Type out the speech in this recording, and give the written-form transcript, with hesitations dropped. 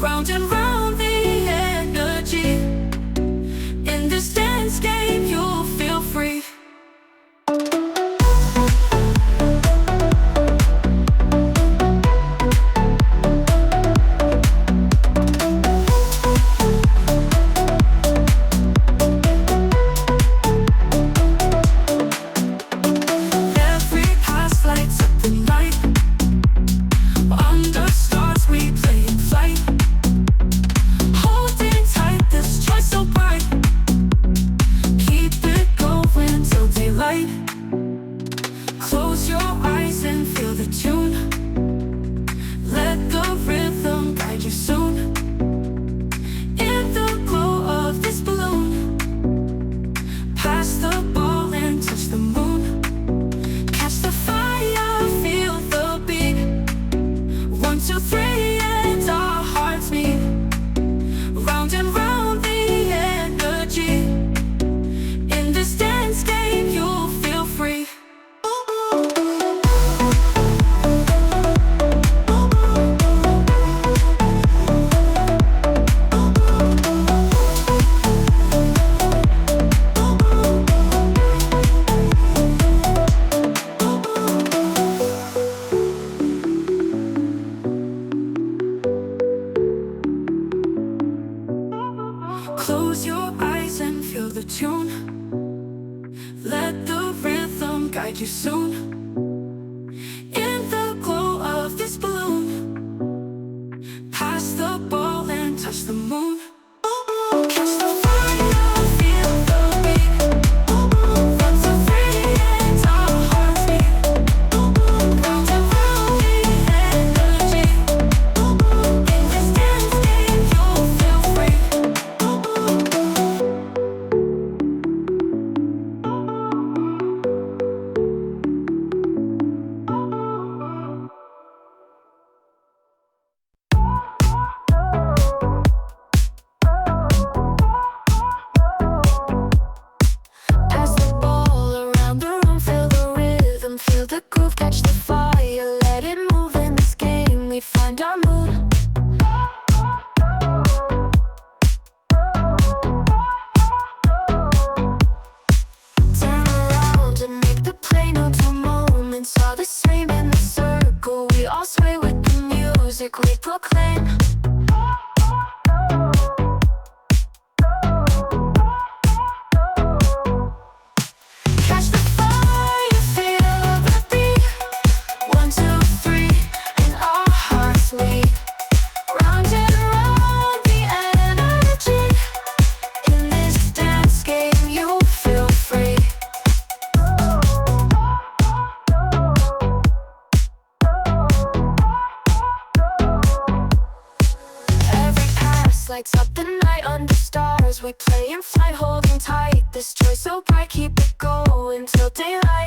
Round and round the energy. In this dance game you'll feel free. Close your eyes and feel the tune. Let the rhythm guide you soon. In the glow of this balloon, pass the ball and touch the moon. Catch the fire, feel the beat. 1, 2, 3 and our hearts meet. Round and round the energy. In this dance game you'll feel free. Close your eyes and feel the tune. Let the rhythm guide you soon. In the glow of this balloon, pass the ball and touch the moon. Catch the fire, feel the beat. 1, 2, 3 and our hearts beat. Round and round the energy. In this dance game you'll feel free. Pass the ball around the room, feel the rhythm, feel the groove, catch the fire, let it move. In this game we find our mood. Turn around and make the play, no two moments are the same. In the circle we all sway with the music we proclaim. Catch the fire, feel the beat. 1, 2, 3 and our hearts meet. Round and round the energy. In this dance game you'll feel free. Every pass lights up the night under stars. We play and fly, holding tight. This joy so bright, keep it going till daylight.